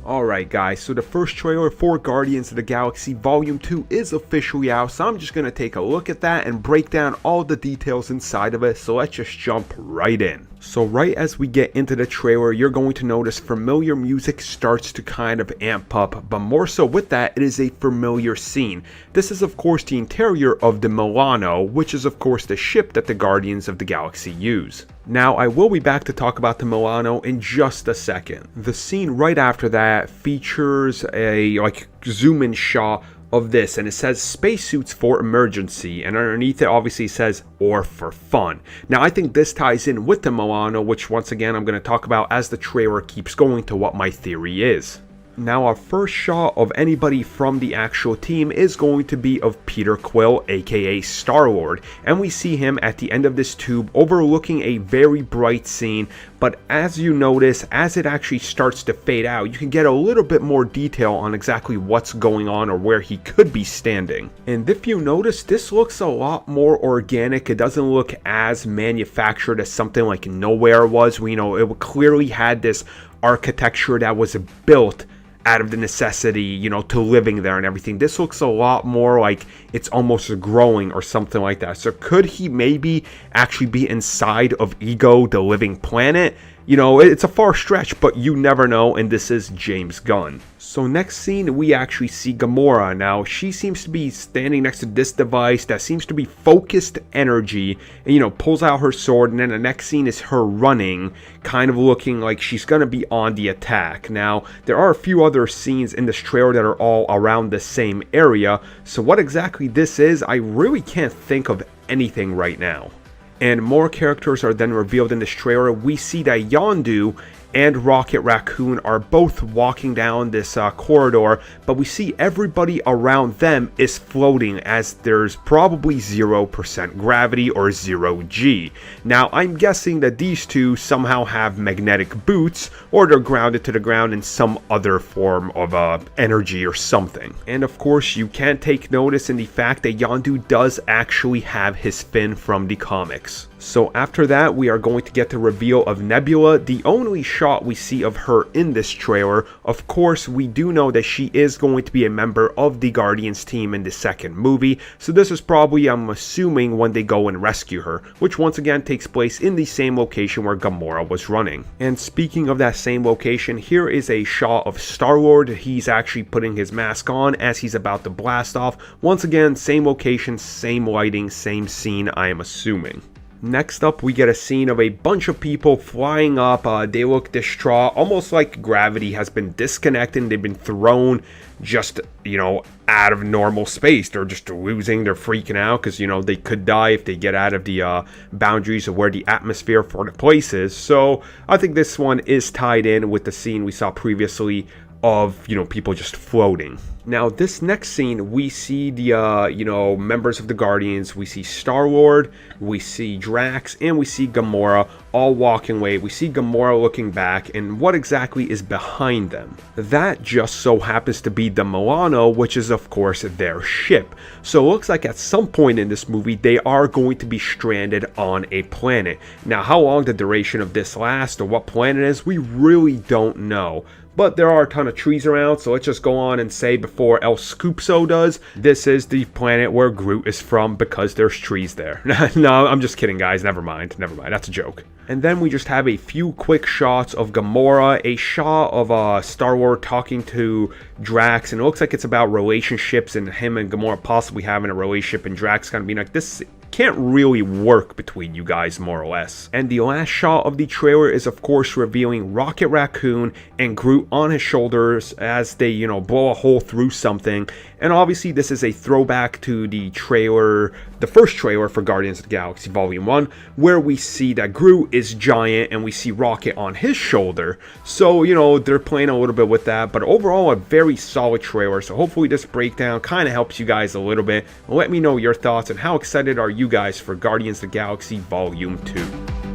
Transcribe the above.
Alright guys, so the first trailer for Guardians of the Galaxy Volume 2 is officially out, so I'm just going to take a look at that and break down all the details inside of it, so let's just jump right in. So right as we get into the trailer, you're going to notice familiar music starts to kind of amp up, but more so with that, it is a familiar scene. This is of course the interior of the Milano, which is of course the ship that the Guardians of the Galaxy use. Now I will be back to talk about the Milano in just a second. The scene right after that features a zoom in shot of this, and it says spacesuits for emergency, and underneath it obviously says or for fun. Now I think this ties in with the Milano, which once again I'm going to talk about as the trailer keeps going to what my theory is. Now our first shot of anybody from the actual team is going to be of Peter Quill, aka Star-Lord, and we see him at the end of this tube overlooking a very bright scene, but as you notice, as it actually starts to fade out, you can get a little bit more detail on exactly what's going on or where he could be standing. And if you notice, this looks a lot more organic. It doesn't look as manufactured as something like Nowhere was. It clearly had this architecture that was built out of the necessity, to living there and everything. This looks a lot more like it's almost growing or something like that. So could he maybe actually be inside of Ego, the living planet? It's a far stretch, but you never know, and this is James Gunn. So next scene, we actually see Gamora. Now, she seems to be standing next to this device that seems to be focused energy, and, pulls out her sword, and then the next scene is her running, kind of looking like she's going to be on the attack. Now, there are a few other scenes in this trailer that are all around the same area, so what exactly this is, I really can't think of anything right now. And more characters are then revealed in this trailer. We see that Yondu and Rocket Raccoon are both walking down this corridor, but we see everybody around them is floating as there's probably 0% gravity or 0G. Now I'm guessing that these two somehow have magnetic boots, or they're grounded to the ground in some other form of energy or something. And of course you can't take notice in the fact that Yondu does actually have his fin from the comics. So after that, we are going to get the reveal of Nebula, the only shot we see of her in this trailer. Of course, we do know that she is going to be a member of the Guardians team in the second movie, so this is probably, I'm assuming, when they go and rescue her, which once again takes place in the same location where Gamora was running. And speaking of that same location, here is a shot of Star-Lord. He's actually putting his mask on as he's about to blast off. Once again, same location, same lighting, same scene, I am assuming. Next up, we get a scene of a bunch of people flying up. They look distraught, almost like gravity has been disconnected. They've been thrown just, out of normal space. They're just losing, they're freaking out because, they could die if they get out of the boundaries of where the atmosphere for the place is. So I think this one is tied in with the scene we saw previously of, people just floating. Now, this next scene, we see the, members of the Guardians. We see Star-Lord, we see Drax, and we see Gamora all walking away. We see Gamora looking back, and what exactly is behind them? That just so happens to be the Milano, which is, of course, their ship. So it looks like at some point in this movie, they are going to be stranded on a planet. Now, how long the duration of this lasts or what planet it is, we really don't know. But there are a ton of trees around, so let's just go on and say before El Scoopso does, this is the planet where Groot is from because there's trees there. No, I'm just kidding, guys. Never mind. That's a joke. And then we just have a few quick shots of Gamora, a shot of Star-Lord talking to Drax, and it looks like it's about relationships and him and Gamora possibly having a relationship, and Drax kind of being like, this can't really work between you guys, more or less. And the last shot of the trailer is of course revealing Rocket Raccoon and Groot on his shoulders as they, blow a hole through something. And obviously this is a throwback to the trailer, the first trailer for Guardians of the Galaxy Volume 1, where we see that Groot is giant and we see Rocket on his shoulder. So, they're playing a little bit with that, but overall a very solid trailer. So hopefully this breakdown kind of helps you guys a little bit. Let me know your thoughts and how excited are you guys for Guardians of the Galaxy Volume 2.